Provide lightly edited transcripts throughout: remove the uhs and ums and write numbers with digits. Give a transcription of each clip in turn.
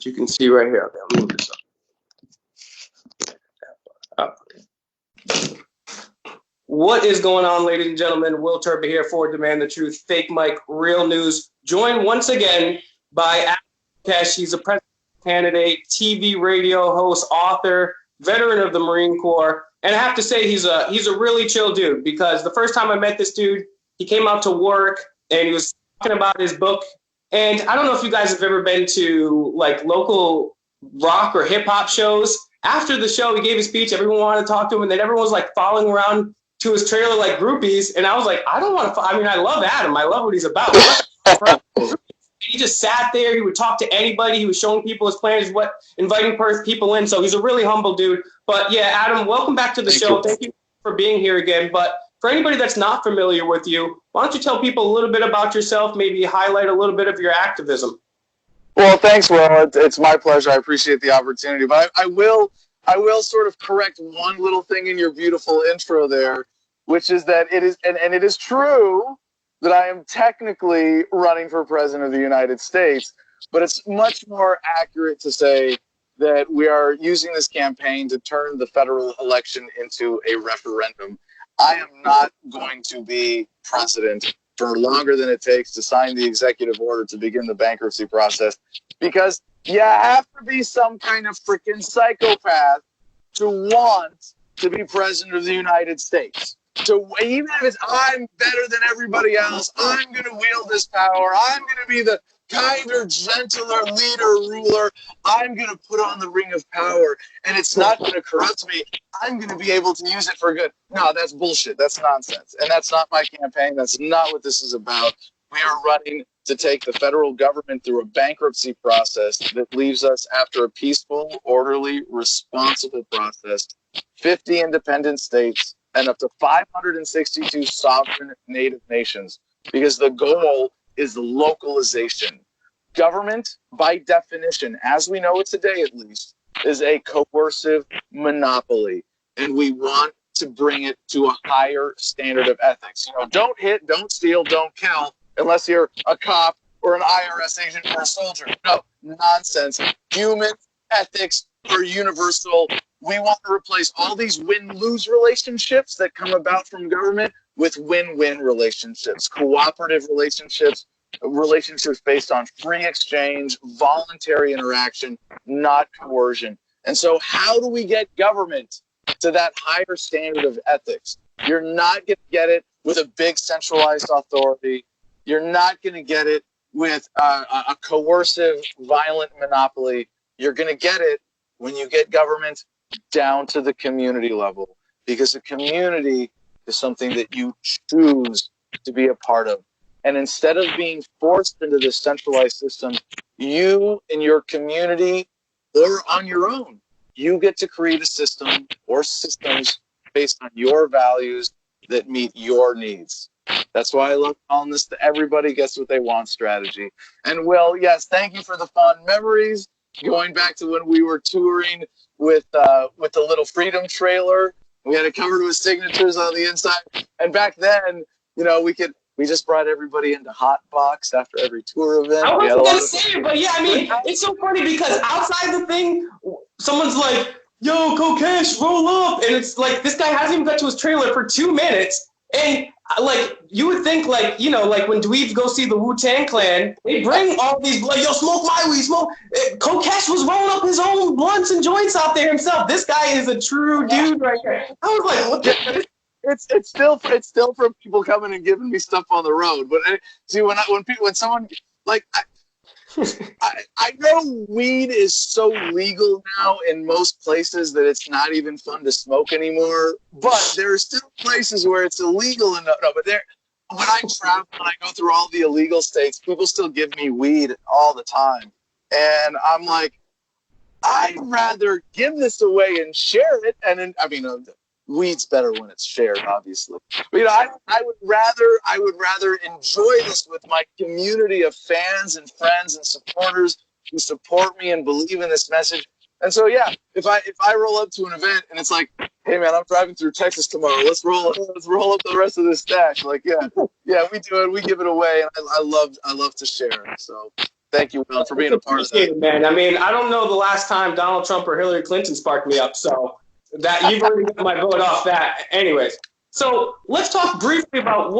that you can see right here. Okay, I'll move this up. What is going on, ladies and gentlemen? Will Turba here for Demand the Truth, Fake Mike, Real News. Joined once again by Kokesh. He's a president candidate, TV, radio host, author, veteran of the Marine Corps. And I have to say, he's a really chill dude, because the first time I met this dude, he came out to work and he was talking about his book. And I don't know if you guys have ever been to like local rock or hip hop shows. After the show, he gave his speech. Everyone wanted to talk to him, and then everyone was like following around to his trailer like groupies. And I was like, I don't want to. I mean, I love Adam. I love what he's about. He just sat there. He would talk to anybody. He was showing people his plans, inviting people in. So he's a really humble dude. But yeah, Adam, welcome back to the show. Thank you for being here again. But for anybody that's not familiar with you, why don't you tell people a little bit about yourself, maybe highlight a little bit of your activism? Well, thanks, Will. It's my pleasure. I appreciate the opportunity. But I will sort of correct one little thing in your beautiful intro there, which is that it is, and it is true that I am technically running for president of the United States, but it's much more accurate to say that we are using this campaign to turn the federal election into a referendum. I am not going to be president for longer than it takes to sign the executive order to begin the bankruptcy process, because you have to be some kind of freaking psychopath to want to be president of the United States. So even if it's I'm better than everybody else, I'm going to wield this power, I'm going to be the kinder, gentler leader, ruler, I'm going to put on the ring of power, and it's not going to corrupt me, I'm going to be able to use it for good. No, that's bullshit. That's nonsense. And that's not my campaign. That's not what this is about. We are running to take the federal government through a bankruptcy process that leaves us, after a peaceful, orderly, responsible process, 50 independent states and up to 562 sovereign native nations, because the goal is localization. Government, by definition, as we know it today at least, is a coercive monopoly, and we want to bring it to a higher standard of ethics. You know, don't hit, don't steal, don't kill, unless you're a cop or an IRS agent or a soldier. No, nonsense. Human ethics are universal. We want to replace all these win-lose relationships that come about from government with win-win relationships, cooperative relationships, relationships based on free exchange, voluntary interaction, not coercion. And so how do we get government to that higher standard of ethics? You're not going to get it with a big centralized authority. You're not going to get it with a coercive, violent monopoly. You're going to get it when you get government down to the community level, because the community is something that you choose to be a part of. And instead of being forced into this centralized system, you in your community or on your own, you get to create a system or systems based on your values that meet your needs. That's why I love calling this the everybody gets what they want strategy. And Will, yes, thank you for the fond memories. Going back to when we were touring with the Little Freedom trailer, we had it covered with signatures on the inside. And back then, you know, we just brought everybody into Hot Box after every tour event. I wasn't going to say it, but yeah, I mean, it's so funny because outside the thing, someone's like, yo, Kokesh, roll up. And it's like, this guy hasn't even got to his trailer for 2 minutes. And like, you would think, like, you know, like when dweebs go see the Wu-Tang Clan, they bring all these, like, yo, smoke my weed, smoke. Kokesh was rolling up his own blunts and joints out there himself. This guy is a true dude right here. I was like, what the It's still from people coming and giving me stuff on the road. But see, when someone like I know weed is so legal now in most places that it's not even fun to smoke anymore. But there are still places where it's illegal and but when I travel and I go through all the illegal states, people still give me weed all the time, and I'm like, I'd rather give this away and share it. And I mean, weed's better when it's shared, obviously. But, you know, I would rather enjoy this with my community of fans and friends and supporters who support me and believe in this message. And so, yeah, if I roll up to an event and it's like, hey man, I'm driving through Texas tomorrow, let's roll up the rest of this stash. Like, yeah, we do it, we give it away, and I love to share it. So Thank you, Will, for being a part of Appreciate that. it, man. I mean, I don't know the last time Donald Trump or Hillary Clinton sparked me up, so that you've already got my vote off that. Anyways, so let's talk briefly about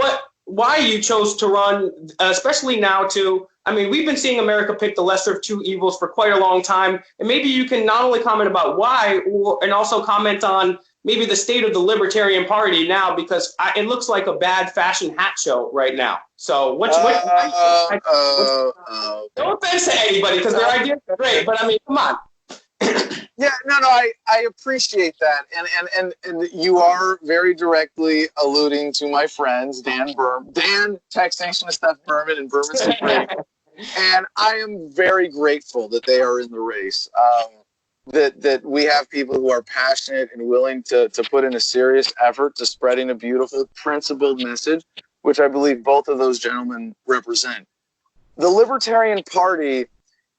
why you chose to run, especially now too. I mean, we've been seeing America pick the lesser of two evils for quite a long time, and maybe you can not only comment about why, and also comment on maybe the state of the Libertarian Party now, because it looks like a bad fashion hat show right now. So no offense to anybody, because their ideas are great, but I mean, come on. Yeah, no, I appreciate that, and you are very directly alluding to my friends Dan, taxation of Steph Berman and Berman State Radio, and I am very grateful that they are in the race. That we have people who are passionate and willing to put in a serious effort to spreading a beautiful, principled message, which I believe both of those gentlemen represent. The Libertarian Party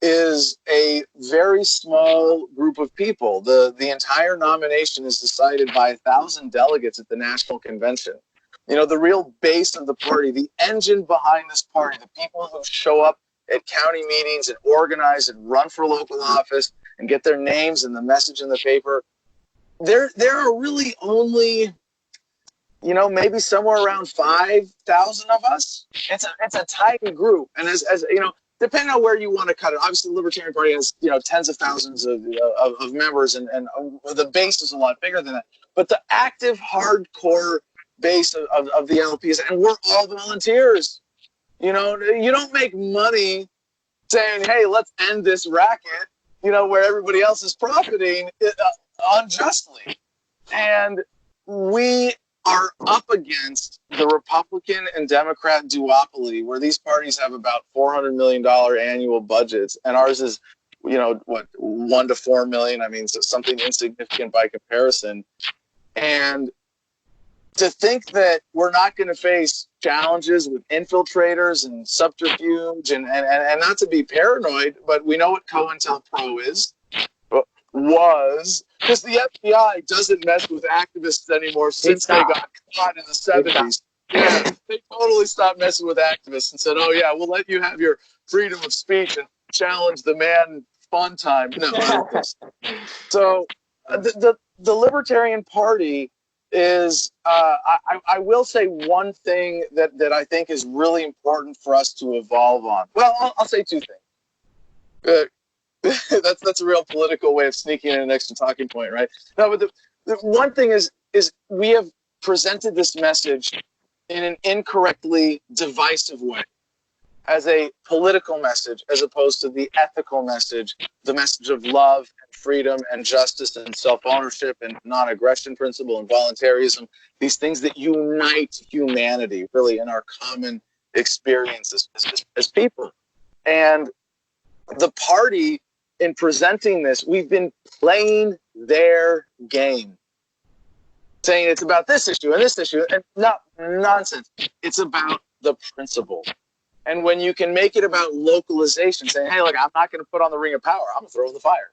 is a very small group of people. The entire nomination is decided by 1,000 delegates at the National Convention. You know, the real base of the party, the engine behind this party, the people who show up at county meetings and organize and run for local office and get their names and the message in the paper, there are really only, you know, maybe somewhere around 5,000 of us. It's a tiny group, and as you know, depending on where you want to cut it, obviously the Libertarian Party has, you know, tens of thousands of members, and the base is a lot bigger than that. But the active, hardcore base of the LPs, and we're all volunteers. You know, you don't make money saying, "Hey, let's end this racket," you know, where everybody else is profiting unjustly, and we are up against the Republican and Democrat duopoly, where these parties have about $400 million annual budgets, and ours is, you know, what, 1 to 4 million. I mean, so something insignificant by comparison. And to think that we're not going to face challenges with infiltrators and subterfuge, and not to be paranoid, but we know what COINTELPRO was, because the FBI doesn't mess with activists anymore since they got caught in the 70s. Yeah, they totally stopped messing with activists and said, "Oh yeah, we'll let you have your freedom of speech and challenge the man fun time." No, I don't think so. So the Libertarian Party is, I will say one thing that I think is really important for us to evolve on. Well, I'll say two things. That's a real political way of sneaking in an extra talking point, right? No, but the one thing is we have presented this message in an incorrectly divisive way, as a political message, as opposed to the ethical message, the message of love and freedom and justice and self-ownership and non-aggression principle and voluntarism, these things that unite humanity really in our common experience as people. And the party, in presenting this, we've been playing their game, saying it's about this issue and this issue, and not nonsense. It's about the principle. And when you can make it about localization, saying, "Hey, look, I'm not going to put on the ring of power. I'm going to throw in the fire."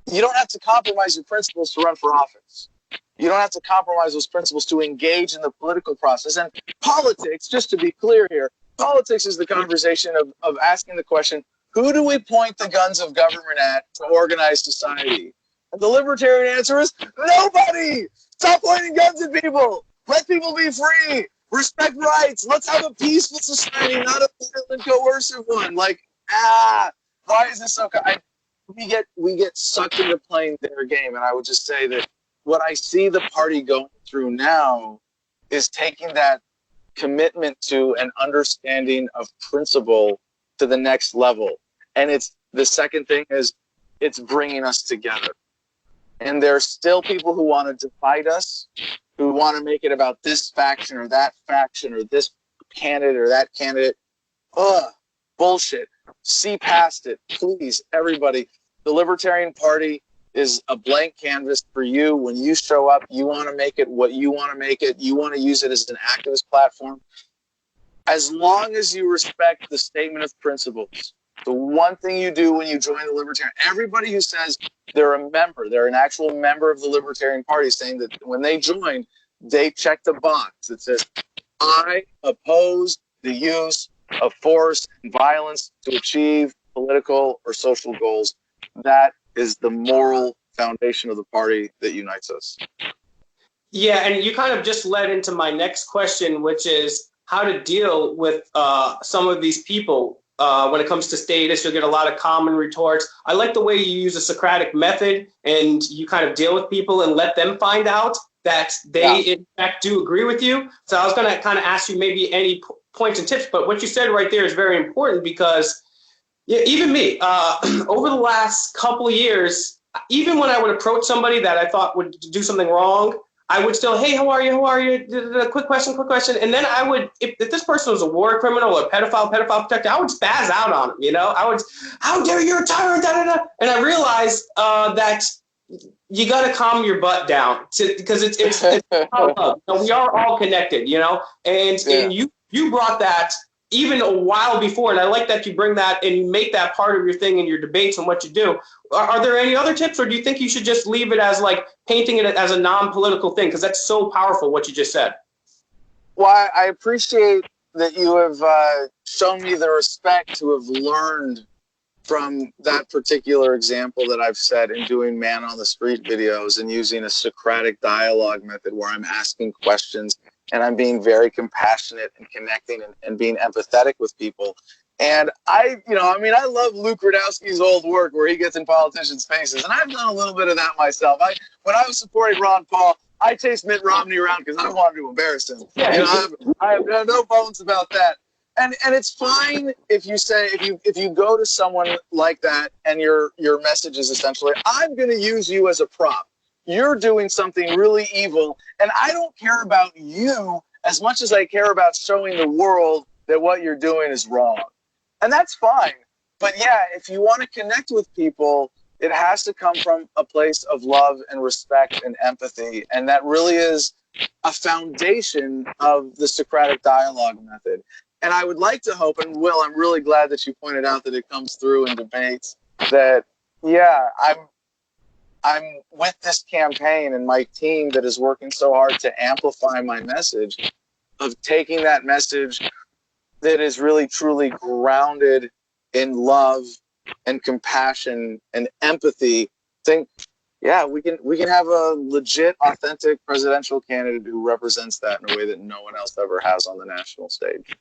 You don't have to compromise your principles to run for office. You don't have to compromise those principles to engage in the political process. And politics, just to be clear here, politics is the conversation of asking the question, who do we point the guns of government at to organize society? And the libertarian answer is nobody. Stop pointing guns at people. Let people be free. Respect rights. Let's have a peaceful society, not a violent, coercive one. Like, why is this so? We get sucked into playing their game. And I would just say that what I see the party going through now is taking that commitment to an understanding of principle to the next level. And it's the second thing is it's bringing us together. And there's still people who want to divide us, who want to make it about this faction or this candidate or that candidate. Bullshit. See past it, please, everybody. The Libertarian Party is a blank canvas for you. When you show up, you want to make it what you want to make it. You want to use it as an activist platform. As long as you respect the statement of principles, the one thing you do when you join the Libertarian, everybody who says they're a member, they're an actual member of the Libertarian Party, saying that when they join, they check the box that says, "I oppose the use of force and violence to achieve political or social goals. That is the moral foundation of the party that unites us. Yeah, and you kind of just led into my next question, which is how to deal with some of these people. When it comes to status, you'll get a lot of common retorts. I like the way you use a Socratic method and you kind of deal with people and let them find out that they, in fact, do agree with you. So I was going to kind of ask you maybe any points and tips, but what you said right there is very important because even me, over the last couple of years, even when I would approach somebody that I thought would do something wrong, I would still, hey, how are you? How are you? Quick question. And then I would, if this person was a war criminal or a pedophile protector, I would spaz out on him, you know? I would, how dare you, tyrant, da, da, da. And I realized that you got to calm your butt down because it's love. You know, we are all connected, you know? And you brought that even a while before, and I like that you bring that and you make that part of your thing in your debates and what you do. Are there any other tips, or do you think you should just leave it as like painting it as a non-political thing? Because that's so powerful what you just said. Well, I appreciate that you have shown me the respect to have learned from that particular example that I've set in doing man on the street videos and using a Socratic dialogue method where I'm asking questions and I'm being very compassionate and connecting and being empathetic with people. And I love Luke Rudowski's old work where he gets in politicians' faces. And I've done a little bit of that myself. When I was supporting Ron Paul, I chased Mitt Romney around because I wanted to embarrass him. You know, I have no bones about that. And it's fine if you go to someone like that and your message is essentially, I'm going to use you as a prop. You're doing something really evil, and I don't care about you as much as I care about showing the world that what you're doing is wrong. And that's fine. But yeah, if you want to connect with people, it has to come from a place of love and respect and empathy. And that really is a foundation of the Socratic dialogue method. And I would like to hope, and Will, I'm really glad that you pointed out that it comes through in debates, that, yeah, I'm with this campaign and my team that is working so hard to amplify my message, of taking that message that is really truly grounded in love and compassion and empathy. Think, yeah, we can have a legit, authentic presidential candidate who represents that in a way that no one else ever has on the national stage.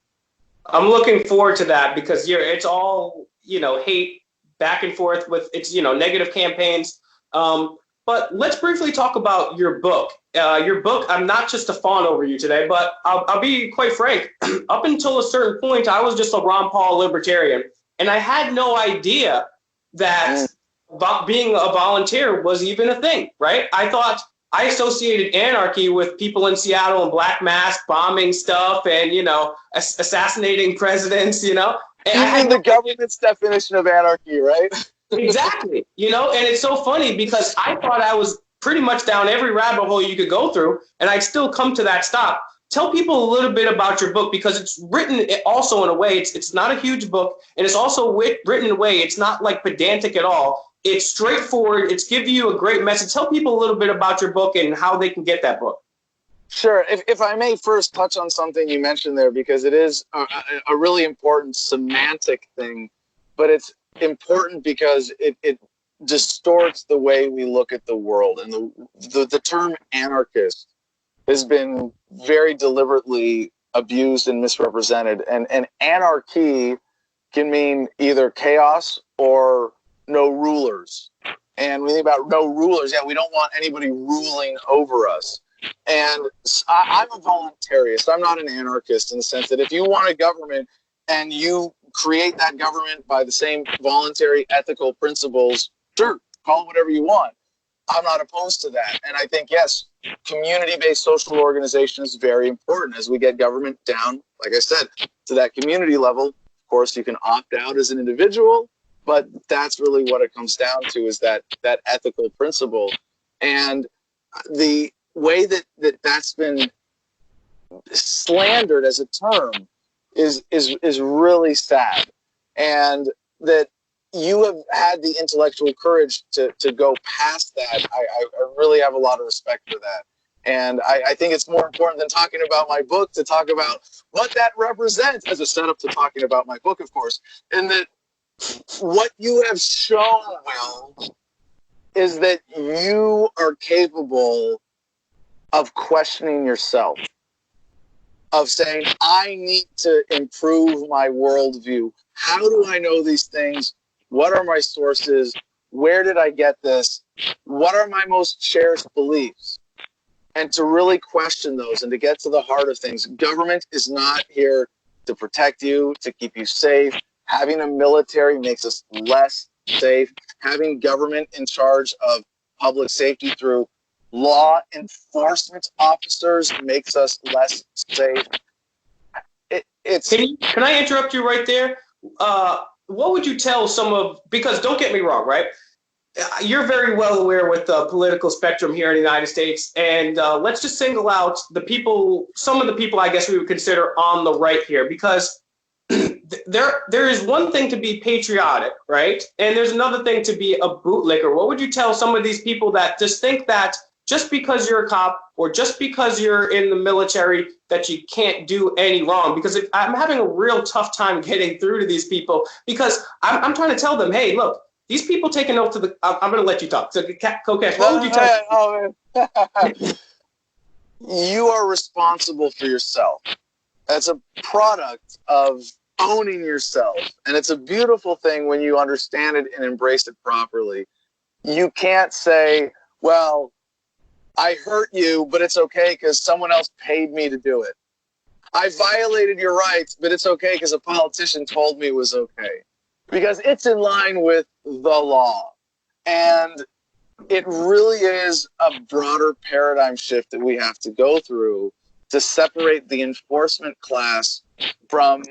I'm looking forward to that because it's all, hate back and forth with it's, negative campaigns. But let's briefly talk about your book. Your book, I'm not just to fawn over you today, but I'll be quite frank. Up until a certain point, I was just a Ron Paul libertarian. And I had no idea that being a volunteer was even a thing, right? I thought I associated anarchy with people in Seattle and Black Mask bombing stuff and, assassinating presidents, And Even the government's definition of anarchy, right? Exactly. And it's so funny because I thought I was pretty much down every rabbit hole you could go through, and I'd still come to that stop. Tell people a little bit about your book because it's written also in a way, it's not a huge book, and it's also written in a way, it's not like pedantic at all. It's straightforward. It's give you a great message. Tell people a little bit about your book and how they can get that book. Sure. If I may first touch on something you mentioned there, because it is a really important semantic thing, but it's important because it distorts the way we look at the world. And the term anarchist has been very deliberately abused and misrepresented. And anarchy can mean either chaos or no rulers. And when we think about no rulers, we don't want anybody ruling over us. And I'm a voluntarist. I'm not an anarchist in the sense that if you want a government and you create that government by the same voluntary ethical principles, sure, call it whatever you want. I'm not opposed to that. And I think, yes, community-based social organization is very important as we get government down, like I said, to that community level. Of course, you can opt out as an individual, but that's really what it comes down to is that ethical principle. And the way that's been slandered as a term is really sad. And that you have had the intellectual courage to go past that. I really have a lot of respect for that. And I think it's more important than talking about my book to talk about what that represents as a setup to talking about my book, of course. And that what you have shown, Will, is that you are capable of questioning yourself, of saying, I need to improve my worldview. How do I know these things? What are my sources? Where did I get this? What are my most cherished beliefs? And to really question those and to get to the heart of things. Government is not here to protect you, to keep you safe. Having a military makes us less safe. Having government in charge of public safety through law enforcement officers makes us less safe. Can I interrupt you right there? What would you tell because don't get me wrong, right? You're very well aware with the political spectrum here in the United States, and let's just single out some of the people I guess we would consider on the right here, because there is one thing to be patriotic, right? And there's another thing to be a bootlicker. What would you tell some of these people that just think that just because you're a cop or just because you're in the military that you can't do any wrong? Because I'm having a real tough time getting through to these people, because I'm trying to tell them, hey, look, these people take an oath to the. I'm going to let you talk. So, Kokesh, what would you tell? Oh, man. You are responsible for yourself. That's a product of owning yourself. And it's a beautiful thing when you understand it and embrace it properly. You can't say, well, I hurt you, but it's okay because someone else paid me to do it. I violated your rights, but it's okay because a politician told me it was okay. Because it's in line with the law. And it really is a broader paradigm shift that we have to go through to separate the enforcement class from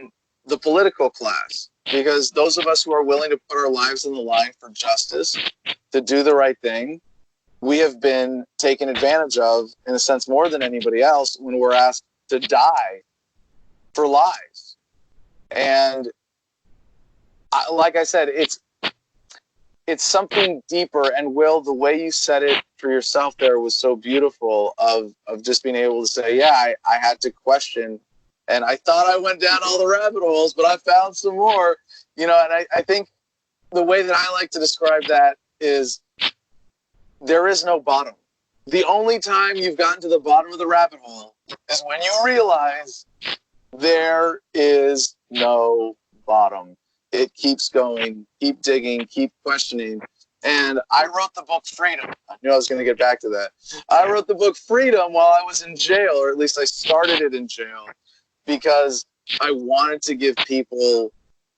the political class. Because those of us who are willing to put our lives on the line for justice, to do the right thing, we have been taken advantage of, in a sense, more than anybody else when we're asked to die for lies. And like I said, it's something deeper. And Will, the way you said it for yourself there was so beautiful of just being able to say, yeah, I had to question. And I thought I went down all the rabbit holes, but I found some more. And I think the way that I like to describe that is there is no bottom. The only time you've gotten to the bottom of the rabbit hole is when you realize there is no bottom. It keeps going, keep digging, keep questioning. And I wrote the book Freedom. I knew I was going to get back to that. I wrote the book Freedom while I was in jail, or at least I started it in jail, because I wanted to give people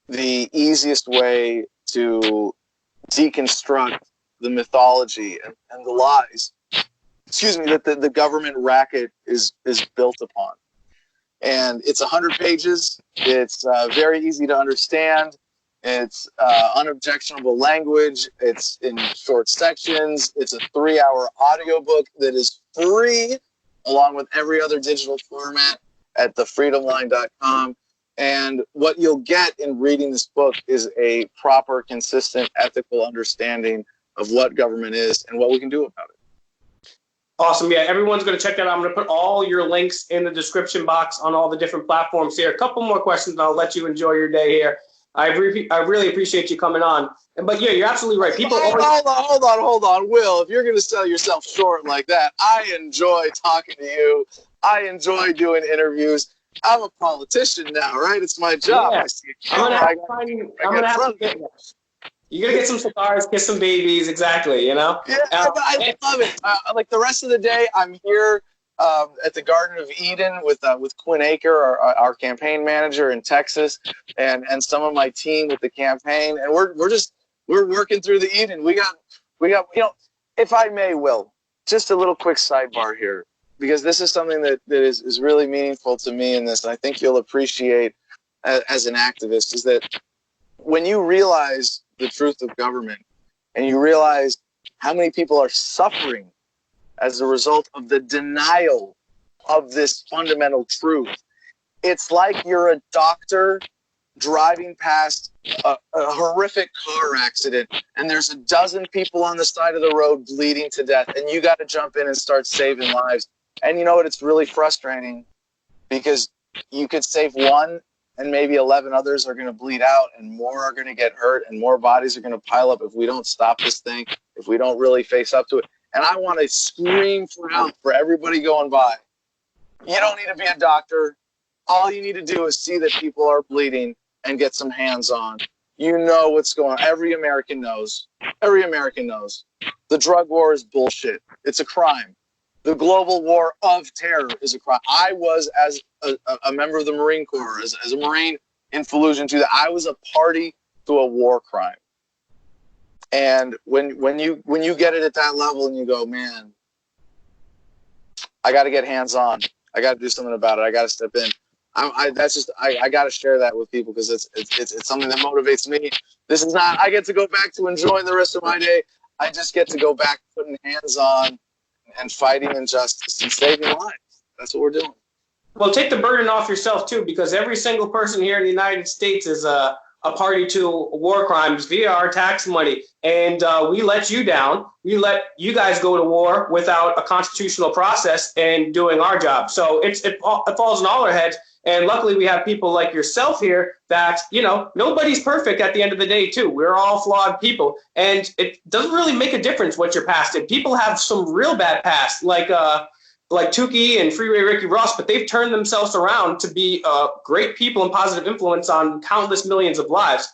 the easiest way to deconstruct the mythology and the lies, that the government racket is built upon. And it's 100 pages. It's very easy to understand. It's unobjectionable language. It's in short sections. It's a 3-hour audiobook that is free, along with every other digital format at thefreedomline.com. And what you'll get in reading this book is a proper, consistent, ethical understanding of what government is and what we can do about it. Awesome. Yeah, everyone's going to check that out. I'm going to put all your links in the description box on all the different platforms here. A couple more questions, and I'll let you enjoy your day here. I really appreciate you coming on. But yeah, you're absolutely right. People Hold on, Will. If you're going to sell yourself short like that, I enjoy talking to you. I enjoy doing interviews. I'm a politician now, right? It's my job. Yeah. I'm going to have to get you're going to get some cigars, kiss some babies, exactly, Yeah, but I love it. Like the rest of the day, I'm here at the Garden of Eden with Quinn Aker, our campaign manager in Texas, and some of my team with the campaign, and we're working through the Eden. We got if I may, Will, just a little quick sidebar here, because this is something that is really meaningful to me in this, and I think you'll appreciate as an activist, is that when you realize the truth of government and you realize how many people are suffering as a result of the denial of this fundamental truth, it's like you're a doctor driving past a horrific car accident and there's a dozen people on the side of the road bleeding to death, and you got to jump in and start saving lives And you know what? It's really frustrating because you could save one and maybe 11 others are going to bleed out and more are going to get hurt and more bodies are going to pile up if we don't stop this thing, if we don't really face up to it. And I want to scream for help for everybody going by. You don't need to be a doctor. All you need to do is see that people are bleeding and get some hands on. You know what's going on. Every American knows. Every American knows. The drug war is bullshit. It's a crime. The global war of terror is a crime. I was, as a member of the Marine Corps, as a Marine in Fallujah, too, I was a party to a war crime. And when you get it at that level and you go, man, I got to get hands on. I got to do something about it. I got to step in. I got to share that with people because it's something that motivates me. This is not. I get to go back to enjoying the rest of my day. I just get to go back putting hands on and fighting injustice and saving lives. That's what we're doing. Well, take the burden off yourself too, because every single person here in the United States is a party to war crimes via our tax money, and we let you down. We let you guys go to war without a constitutional process and doing our job. So it falls on all our heads. And luckily, we have people like yourself here that, you know, nobody's perfect at the end of the day, too. We're all flawed people. And it doesn't really make a difference what your past did. People have some real bad past, like Tukey and Freeway Ricky Ross, but they've turned themselves around to be great people and positive influence on countless millions of lives.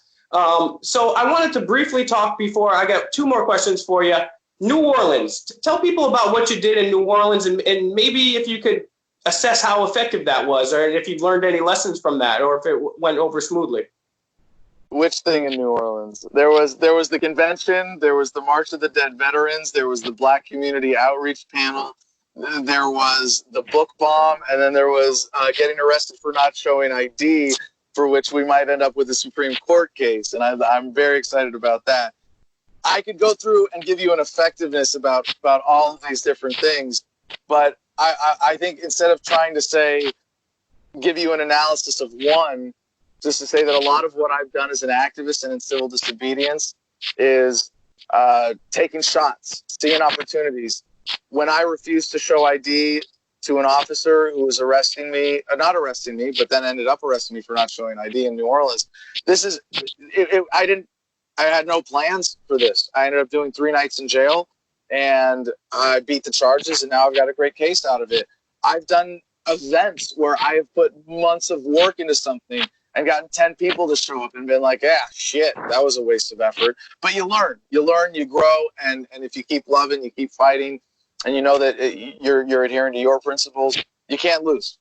So I wanted to briefly talk before I got two more questions for you. New Orleans. Tell people about what you did in New Orleans and maybe if you could assess how effective that was, or if you've learned any lessons from that, or if it went over smoothly. Which thing in New Orleans? There was the convention, there was the March of the Dead Veterans, there was the Black Community Outreach Panel, there was the book bomb, and then there was getting arrested for not showing ID, for which we might end up with a Supreme Court case, and I'm very excited about that. I could go through and give you an effectiveness about all of these different things, but I think instead of trying to give you an analysis of one, just to say that a lot of what I've done as an activist and in civil disobedience is taking shots, seeing opportunities. When I refused to show ID to an officer who was arresting me, not arresting me, but then ended up arresting me for not showing ID in New Orleans, I had no plans for this. I ended up doing 3 nights in jail. And I beat the charges, and now I've got a great case out of it. I've done events where I have put months of work into something and gotten 10 people to show up and been like, yeah, shit, that was a waste of effort. But you learn, you grow, and if you keep loving, you keep fighting, and you know that you're adhering to your principles, you can't lose.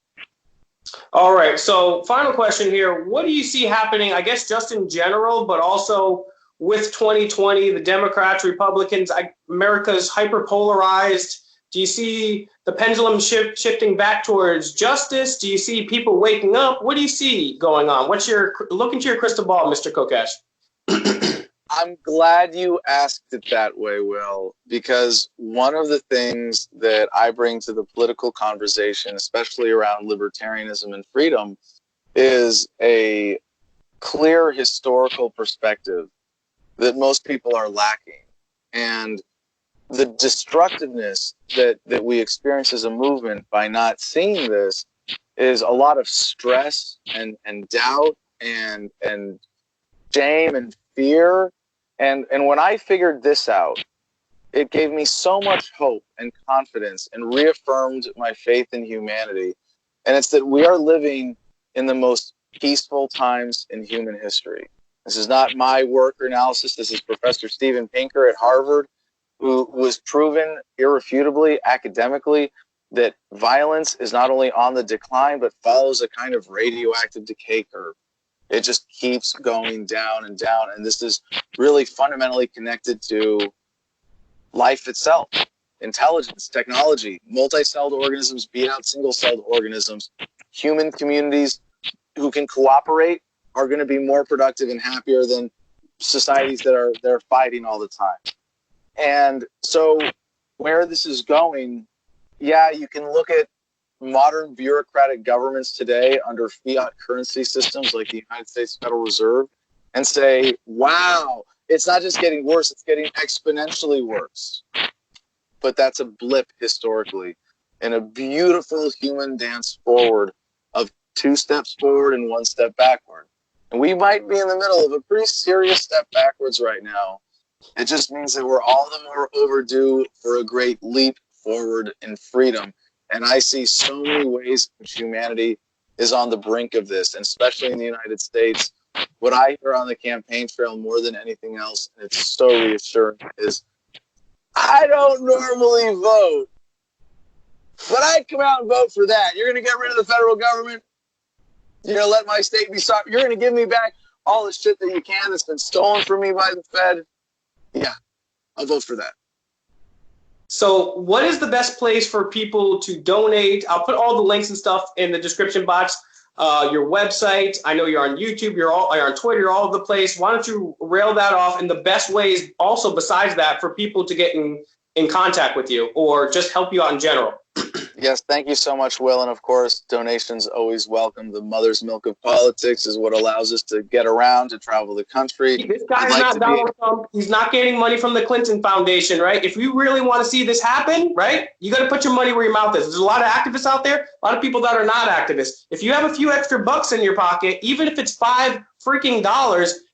All right, so final question here. What do you see happening, I guess just in general, but also with 2020, the Democrats, Republicans, America's hyper-polarized? Do you see the pendulum shifting back towards justice? Do you see people waking up? What do you see going on? Look into your crystal ball, Mr. Kokesh. I'm glad you asked it that way, Will, because one of the things that I bring to the political conversation, especially around libertarianism and freedom, is a clear historical perspective that most people are lacking. And the destructiveness that we experience as a movement by not seeing this is a lot of stress and doubt and shame and fear. And when I figured this out, it gave me so much hope and confidence and reaffirmed my faith in humanity. And it's that we are living in the most peaceful times in human history. This is not my work or analysis. This is Professor Steven Pinker at Harvard, who was proven irrefutably academically that violence is not only on the decline, but follows a kind of radioactive decay curve. It just keeps going down and down. And this is really fundamentally connected to life itself, intelligence, technology. Multi-celled organisms beat out single-celled organisms. Human communities who can cooperate are going to be more productive and happier than societies that are fighting all the time. And so where this is going, yeah, you can look at modern bureaucratic governments today under fiat currency systems like the United States Federal Reserve and say, wow, it's not just getting worse, it's getting exponentially worse. But that's a blip historically. in a beautiful human dance forward of 2 steps forward and 1 step backward. And we might be in the middle of a pretty serious step backwards right now. It just means that we're all the more overdue for a great leap forward in freedom. And I see so many ways in which humanity is on the brink of this, and especially in the United States. What I hear on the campaign trail more than anything else, and it's so reassuring, is I don't normally vote, but I'd come out and vote for that. You're going to get rid of the federal government? You're going to let my state be sovereign? You're going to give me back all the shit that you can that's been stolen from me by the Fed? Yeah, I'll vote for that. So what is the best place for people to donate? I'll put all the links and stuff in the description box. Your website. I know you're on YouTube. You're on Twitter. You're all over the place. Why don't you rail that off? And the best ways also besides that for people to get in contact with you or just help you out in general. Yes, thank you so much, Will. And of course, donations always welcome. The mother's milk of politics is what allows us to get around, to travel the country. This guy's not Donald Trump. He's not getting money from the Clinton Foundation, right? If you really want to see this happen, right, you got to put your money where your mouth is. There's a lot of activists out there, a lot of people that are not activists. If you have a few extra bucks in your pocket, even if it's $5 freaking,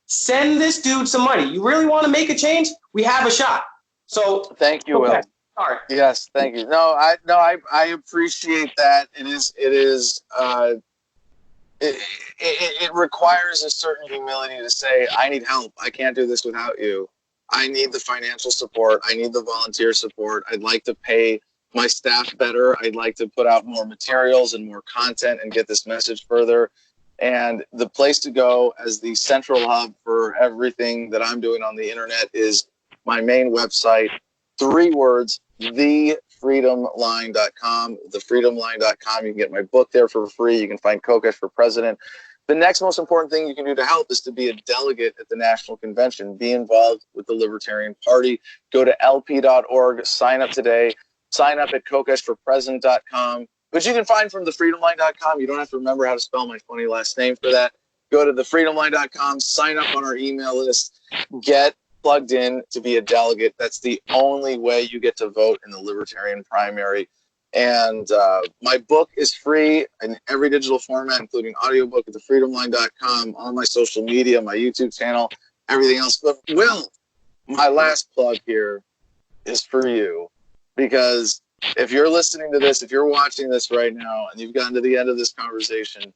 send this dude some money. You really want to make a change? We have a shot. So thank you, Will. Yes, thank you. I appreciate that. It requires a certain humility to say, I need help. I can't do this without you. I need the financial support. I need the volunteer support. I'd like to pay my staff better. I'd like to put out more materials and more content and get this message further. And the place to go as the central hub for everything that I'm doing on the internet is my main website, 3 words, thefreedomline.com, thefreedomline.com. You can get my book there for free. You can find Kokesh for president. The next most important thing you can do to help is to be a delegate at the national convention. Be involved with the Libertarian Party. Go to lp.org, sign up today. Sign up at kokeshforpresident.com, which you can find from thefreedomline.com. You don't have to remember how to spell my funny last name for that. Go to thefreedomline.com, sign up on our email list, get plugged in to be a delegate. That's the only way you get to vote in the Libertarian primary. And my book is free in every digital format, including audiobook at thefreedomline.com, on my social media, my YouTube channel, everything else. But Will, my last plug here is for you, because if you're listening to this, if you're watching this right now and you've gotten to the end of this conversation,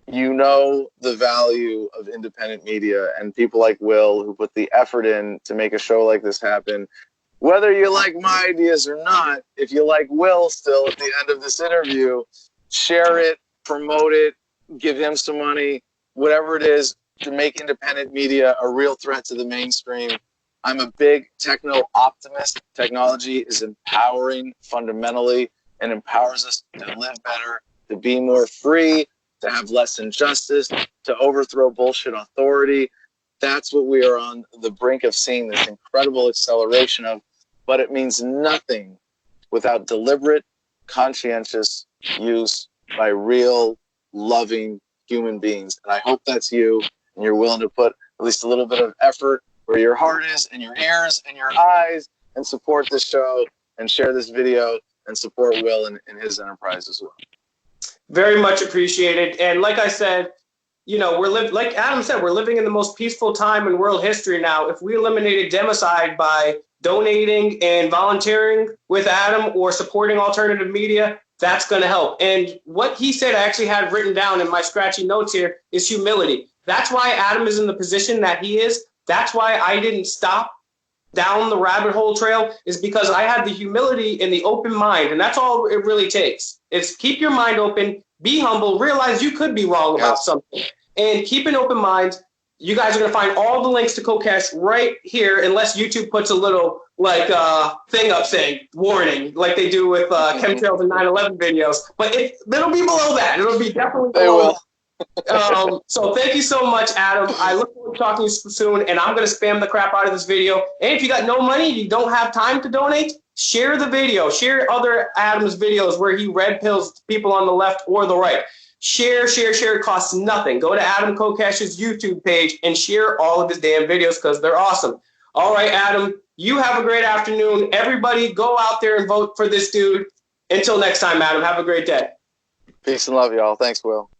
you know the value of independent media and people like Will who put the effort in to make a show like this happen. Whether you like my ideas or not, if you like Will still at the end of this interview, share it, promote it, give him some money, whatever it is to make independent media a real threat to the mainstream. I'm a big techno optimist. Technology is empowering fundamentally and empowers us to live better, to be more free, to have less injustice, to overthrow bullshit authority. That's what we are on the brink of seeing, this incredible acceleration of, but it means nothing without deliberate, conscientious use by real, loving human beings. And I hope that's you, and you're willing to put at least a little bit of effort where your heart is, and your ears, and your eyes, and support this show, and share this video, and support Will in his enterprise as well. Very much appreciated. And like I said, you know, like Adam said, we're living in the most peaceful time in world history now. If we eliminated democide by donating and volunteering with Adam or supporting alternative media, that's going to help. And what he said, I actually had written down in my scratchy notes here, is humility. That's why Adam is in the position that he is. That's why I didn't stop down the rabbit hole trail, is because I had the humility and the open mind. And that's all it really takes. Is keep your mind open, be humble, realize you could be wrong about something, and keep an open mind. You guys are going to find all the links to Kokesh right here, unless YouTube puts a little thing up saying warning, like they do with chemtrails and 9/11 videos. But it'll be below that. It'll be definitely below. So thank you so much, Adam. I look forward to talking to you soon, and I'm going to spam the crap out of this video. And if you got no money, you don't have time to donate, share the video. Share other Adam's videos where he red pills people on the left or the right. Share. It costs nothing. Go to Adam Kokesh's YouTube page and share all of his damn videos because they're awesome. All right, Adam, you have a great afternoon. Everybody go out there and vote for this dude. Until next time, Adam, have a great day. Peace and love, y'all. Thanks, Will.